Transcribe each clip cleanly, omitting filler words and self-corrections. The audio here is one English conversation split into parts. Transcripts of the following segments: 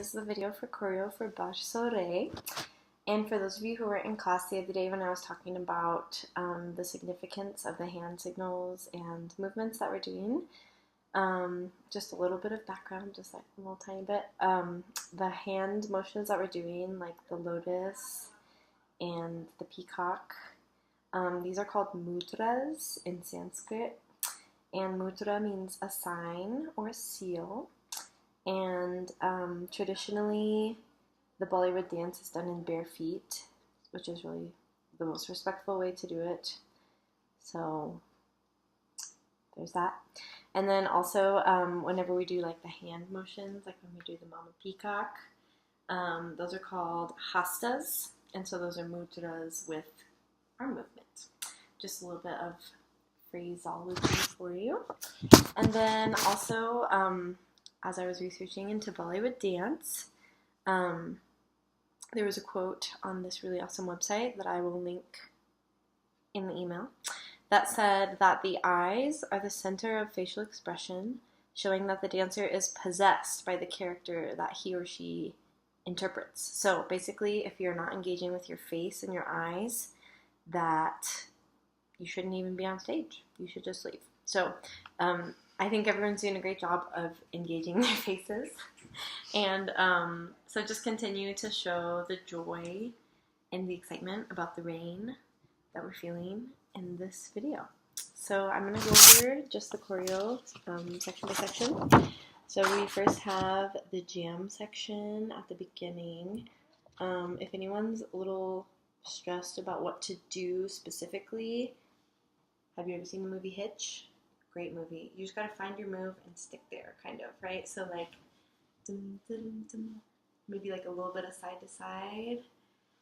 is the video for Choreo for Barso Re. And for those of you who were in class the other day when I was talking about the significance of the hand signals and movements that we're doing, just a little bit of background, just like a little tiny bit. The hand motions that we're doing, like the lotus and the peacock, these are called mudras in Sanskrit. And mudra means a sign or a seal. And traditionally, the Bollywood dance is done in bare feet, which is really the most respectful way to do it. So there's that. And then also, whenever we do like the hand motions, like when we do the mama peacock, those are called hastas. And so those are mudras with arm movement. Just a little bit of phraseology for you. And then also, as I was researching into Bollywood dance, there was a quote on this really awesome website that I will link in the email that said that the eyes are the center of facial expression, showing that the dancer is possessed by the character that he or she interprets. So basically, if you're not engaging with your face and your eyes, that you shouldn't even be on stage. You should just leave. So I think everyone's doing a great job of engaging their faces. And so just continue to show the joy and the excitement about the rain that we're feeling in this video. So I'm going to go over just the choreo section by section. So we first have the jam section at the beginning. If anyone's a little stressed about what to do specifically, have you ever seen the movie Hitch? Great movie. You just gotta find your move and stick there, kind of, right? So like, dum, dum, dum, maybe like a little bit of side to side.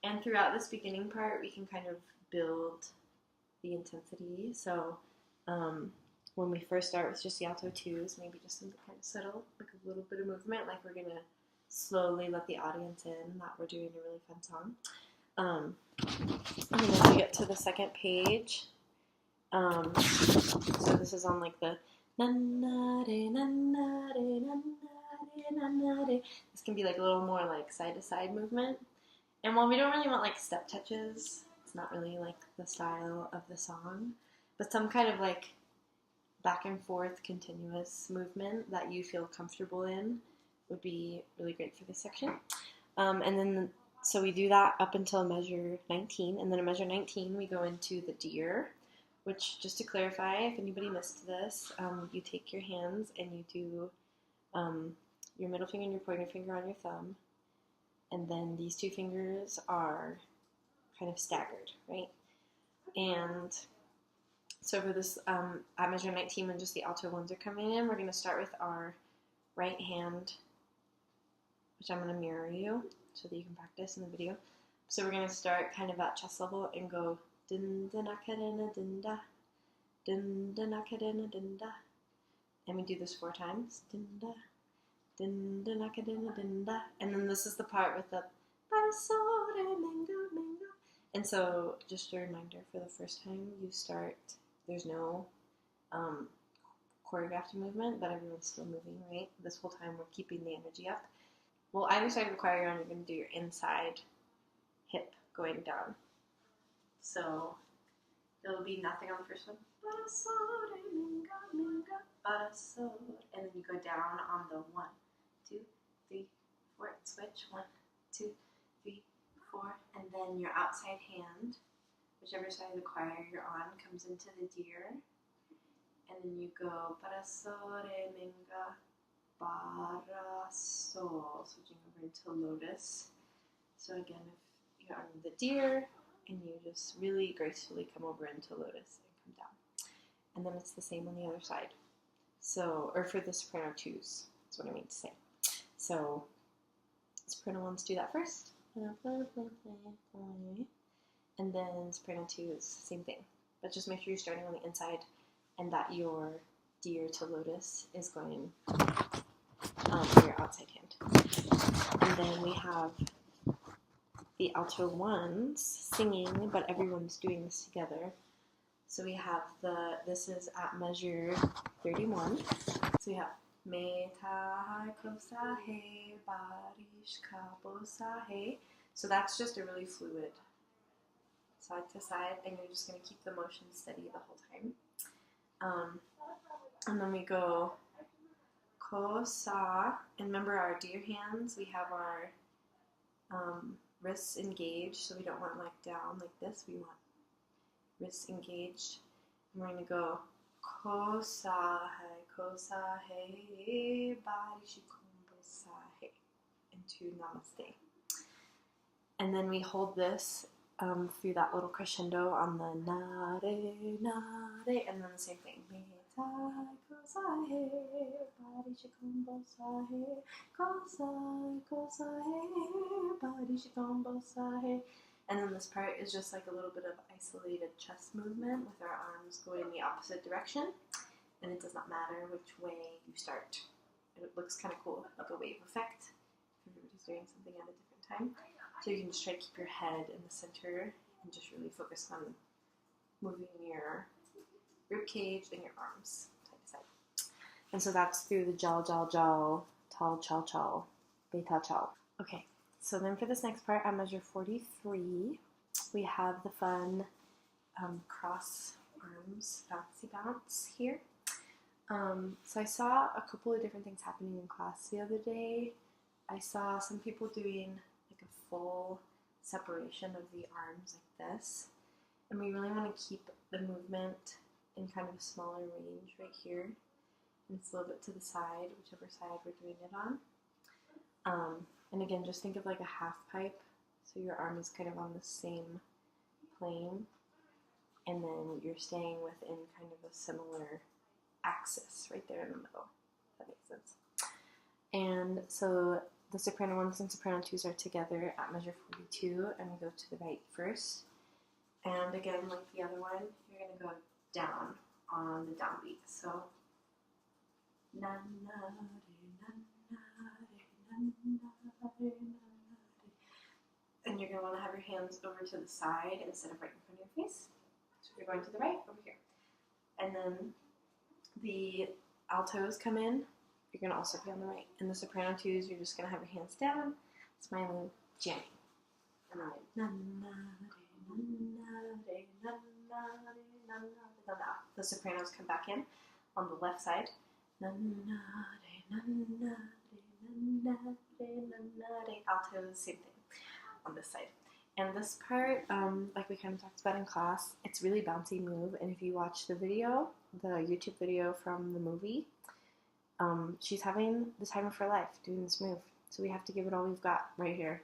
And throughout this beginning part, we can kind of build the intensity. So when we first start with just the alto twos, maybe just something kind of subtle, like a little bit of movement, like we're gonna slowly let the audience in that we're doing a really fun song. And then as we get to the second page, so this is on like the na-na-de, na-na-de, na-na-de, na-na-de. This can be like a little more like side to side movement. And while we don't really want like step touches, it's not really like the style of the song, but some kind of like back and forth continuous movement that you feel comfortable in would be really great for this section. And then so we do that up until measure 19, and then at measure 19 we go into the deer, which, just to clarify, if anybody missed this, you take your hands and you do your middle finger and your pointer finger on your thumb, and then these two fingers are kind of staggered, right? And so for this, at measure 19, when just the alto ones are coming in, we're going to start with our right hand, which I'm going to mirror you so that you can practice in the video. So we're going to start kind of at chest level and go din da nakadina din da, din da nakadina din da, and we do this 4 times. Din da nakadina din da, and then this is the part with the Barso Re mango mango. And so just a reminder, for the first time you start, there's no choreographed movement, but everyone's still moving, right? This whole time we're keeping the energy up. Well, either side of the choir you're on, you're going to do your inside hip going down. So there'll be nothing on the first one. And then you go down on the 1, 2, 3, 4. Switch 1, 2, 3, 4, and then your outside hand, whichever side of the choir you're on, comes into the deer, and then you go Barso Re minga Baraso, switching over into lotus. So again, if you're on the deer, and you just really gracefully come over into lotus and come down. And then it's the same on the other side. So, or for the soprano twos, that's what I mean to say. So, soprano ones do that first. And then soprano twos, same thing. But just make sure you're starting on the inside and that your deer to lotus is going for your outside hand. And then we have the alto ones singing, but everyone's doing this together. So we have this is at measure 31. So we have Me ta ko sa he, barish ka bo sa he. So that's just a really fluid side to side, and you're just going to keep the motion steady the whole time. And then we go ko sa, and remember our deer hands, we have our wrists engaged, so we don't want like down like this, we want wrists engaged. And we're going to go ko sa he, barish ka bo sa he, into namaste. And then we hold this through that little crescendo on the na re, and then the same thing. Me ta ko sa he, barish ka bo sa he, ko sa he, barish ka bo sa he. And then this part is just like a little bit of isolated chest movement with our arms going in the opposite direction. And it does not matter which way you start. It looks kind of cool, like a wave effect. Everybody's doing something at a different time. So you can just try to keep your head in the center and just really focus on moving your rib cage and your arms side to side. And so that's through the jiao, jiao, jiao, tal, chao, chao, beta, chao. Okay, so then for this next part, at measure 43, we have the fun cross arms bouncy bounce here. So I saw a couple of different things happening in class the other day. I saw some people doing like a full separation of the arms like this, and we really want to keep the movement in kind of a smaller range right here, and it's a little bit to the side, whichever side we're doing it on. And again, just think of like a half pipe, so your arm is kind of on the same plane, and then you're staying within kind of a similar axis right there in the middle, if that makes sense. And so the soprano 1s and soprano 2s are together at measure 42, and we go to the right first. And again, like the other one, you're going to go down on the downbeat. So, na na re, na na re, na na re, na na re. And you're going to want to have your hands over to the side instead of right in front of your face. So you're going to the right, over here. And then the altos come in. You're going to also be on the right. In the soprano 2s, you're just going to have your hands down, smiling, jamming. And then na na re, na re, na na re, na na re. Then the sopranos come back in on the left side. Na na re, na na re, na na re, na na re. Altos, same thing on this side. And this part, like we kind of talked about in class, it's really bouncy move. And if you watch the video, the YouTube video from the movie, she's having the time of her life doing this move. So we have to give it all we've got right here.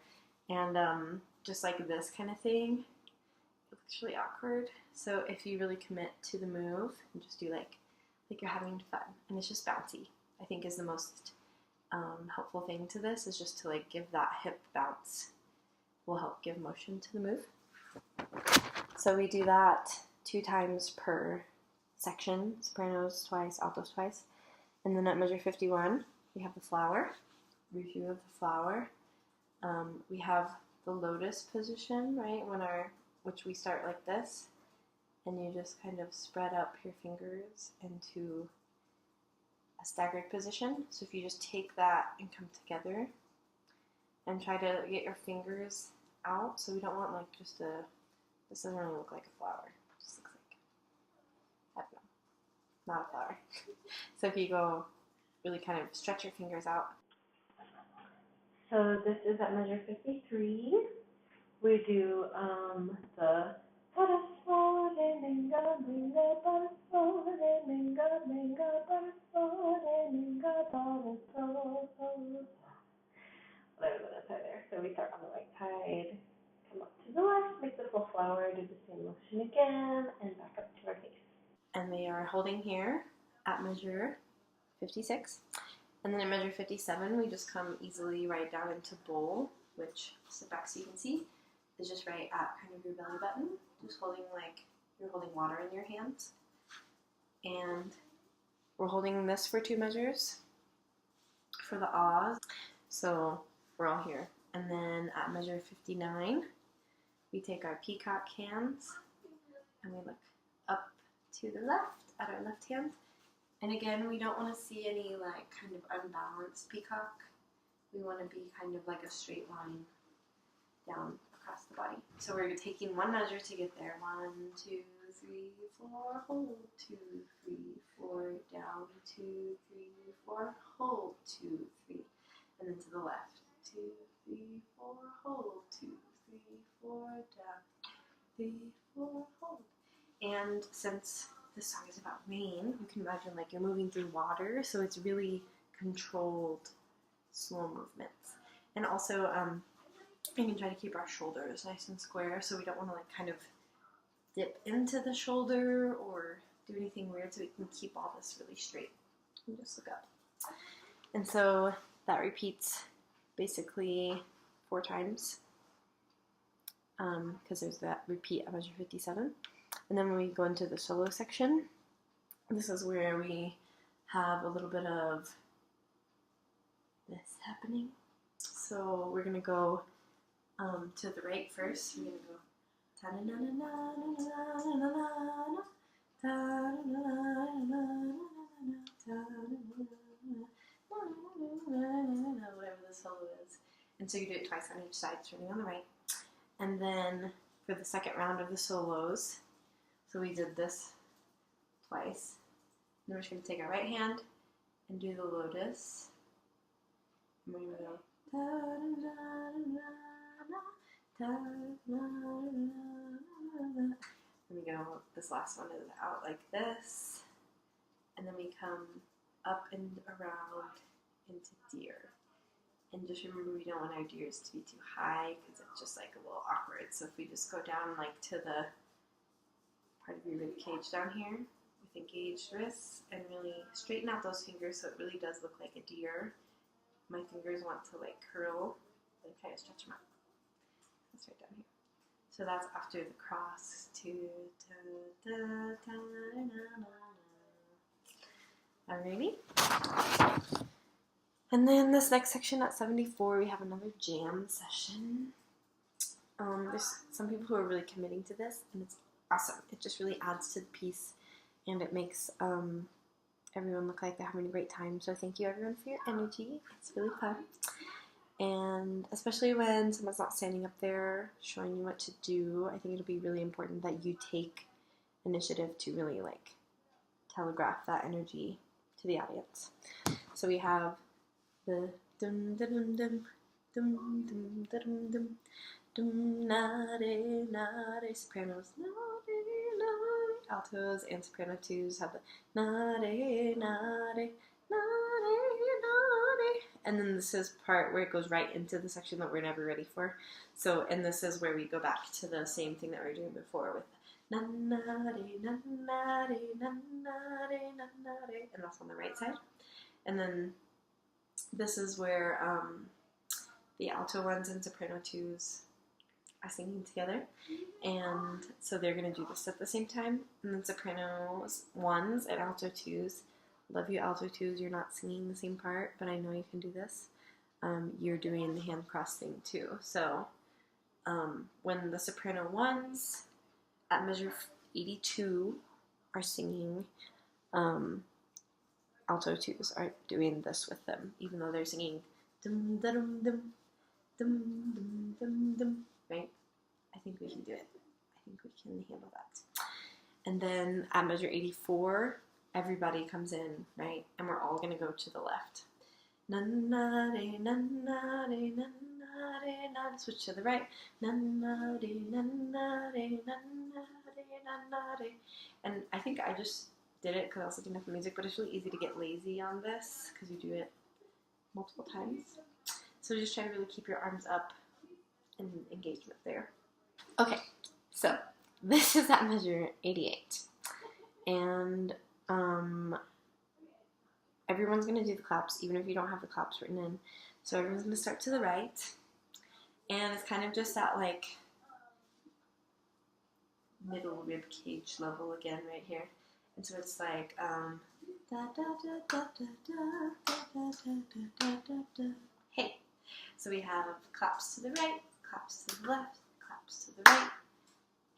And just like this kind of thing, it looks really awkward. So if you really commit to the move and just do like you're having fun, and it's just bouncy, I think is the most helpful thing to this, is just to like give that hip bounce. Will help give motion to the move. So we do that 2 times per section, sopranos twice, altos twice. And then at measure 51, we have the flower, review of the flower. We have the lotus position, right, which we start like this, and you just kind of spread up your fingers into a staggered position. So if you just take that and come together, and try to get your fingers out, so we don't want like just this doesn't really look like a flower, it just looks like, I don't know, not a flower. So if you go really kind of stretch your fingers out. So this is at measure 53. We do the Barso Re, minga, minga, Barso Re, minga, minga, Barso Re, minga, Barso. Whatever the side there. So we start on the right side, come up to the left, make the full flower, do the same motion again, and back up to our face. And we are holding here at measure 56. And then at measure 57, we just come easily right down into bowl, which, sit back so you can see, is just right at kind of your belly button, just holding like you're holding water in your hands. And we're holding this for 2 measures for the ahs. So we're all here. And then at measure 59, we take our peacock hands and we look up to the left at our left hand, And again, we don't want to see any like kind of unbalanced peacock. We want to be kind of like a straight line down across the body. So we're taking one measure to get there. 1, 2, 3, 4, hold, 2, 3, 4, down, 2, 3, 4, hold, 2, 3, and then to the left. 2, 3, 4, hold, 2, 3, 4, down, 3, 4, hold. And since this song is about rain, you can imagine like you're moving through water, so it's really controlled, slow movements. And also, we can try to keep our shoulders nice and square, so we don't want to like kind of dip into the shoulder or do anything weird, so we can keep all this really straight. And just look up. And so that repeats basically 4 times, because there's that repeat at measure 57. And then when we go into the solo section, this is where we have a little bit of this happening. So we're going to go to the right first. We're going to go whatever the solo is. And so you do it twice on each side, starting on the right. And then for the second round of the solos, so we did this twice. And we're just going to take our right hand and do the lotus. And we're going to go and we go, this last one is out like this, and then we come up and around into deer. And just remember, we don't want our deers to be too high because it's just like a little awkward. So if we just go down like to the part of your rib cage down here with engaged wrists and really straighten out those fingers so it really does look like a deer. My fingers want to like curl and kind of stretch them out. That's right down here. So that's after the cross. Alrighty. And then this next section at 74, we have another jam session. There's some people who are really committing to this, and it's awesome. It just really adds to the piece, and it makes everyone look like they're having a great time. So thank you everyone for your energy. It's really fun. And especially when someone's not standing up there showing you what to do, I think it'll be really important that you take initiative to really like telegraph that energy to the audience. So we have the dum dum dum dum dum dum dum dum nade nade sopranos nade nade altos and soprano twos have the nade nade nade nade, and then this is part where it goes right into the section that we're never ready for. So, and this is where we go back to the same thing that we were doing before with nade nade nade nade nade, and that's on the right side. And then this is where the alto ones and soprano twos are singing together, and so they're going to do this at the same time. And then sopranos ones and alto twos, love you alto twos, you're not singing the same part, but I know you can do this. You're doing the hand cross thing too. So when the soprano ones at measure 82 are singing, alto twos are doing this with them, even though they're singing dum dum dum dum dum dum dum, right? I think we can do it. I think we can handle that. And then at measure 84, everybody comes in, right? And we're all going to go to the left. Na-na-de, na-na-de, na-na-de, na-na. Switch to the right. Na-na-de, na-na-de, na-na-de, na-na-de. And I think I just did it because I was looking at the music, but it's really easy to get lazy on this because you do it multiple times. So just try to really keep your arms up and engagement there. Okay, so this is at measure 88. And everyone's going to do the claps, even if you don't have the claps written in. So everyone's going to start to the right. And it's kind of just at like middle rib cage level again right here. And so it's like hey. So we have claps to the right, claps to the left, claps to the right,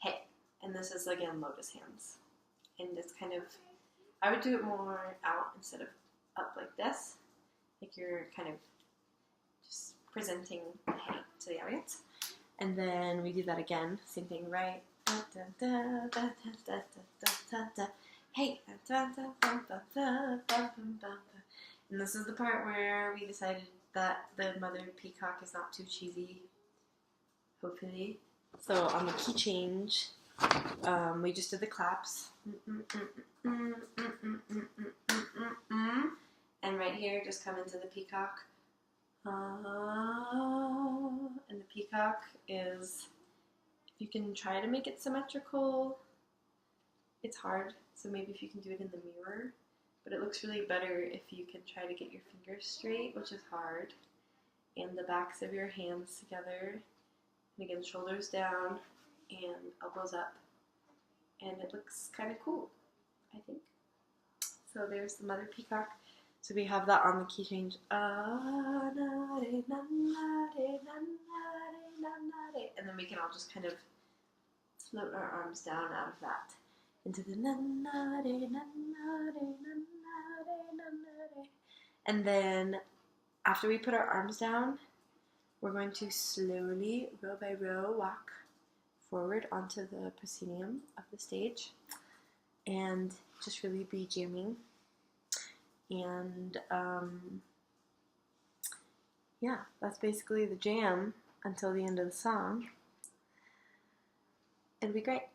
hey. And this is again lotus hands. And it's kind of, I would do it more out instead of up like this. Like you're kind of just presenting the hey to the audience. And then we do that again. Same thing, right? Hey. And this is the part where we decided that the mother peacock is not too cheesy, hopefully. So on the key change, we just did the claps. And right here, just come into the peacock. And the peacock is, if you can try to make it symmetrical, it's hard. So maybe if you can do it in the mirror. But it looks really better if you can try to get your fingers straight, which is hard. And the backs of your hands together. And again, shoulders down and elbows up. And it looks kind of cool, I think. So there's the mother peacock. So we have that on the key change. And then we can all just kind of float our arms down out of that into the and then after we put our arms down, we're going to slowly, row by row, walk forward onto the proscenium of the stage and just really be jamming. And yeah, that's basically the jam until the end of the song. It'll be great.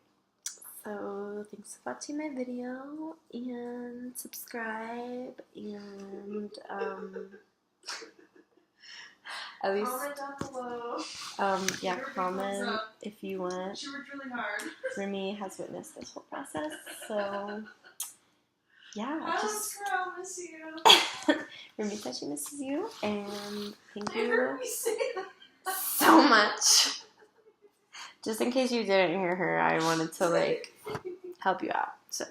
So thanks for watching my video, and subscribe, and at least comment down below. Yeah, comment if you want. She worked really hard. Remy has witnessed this whole process, so yeah, Alice girl, miss you. Remy said she misses you, and thank I you heard me say that. so much. Just in case you didn't hear her, I wanted to like help you out. So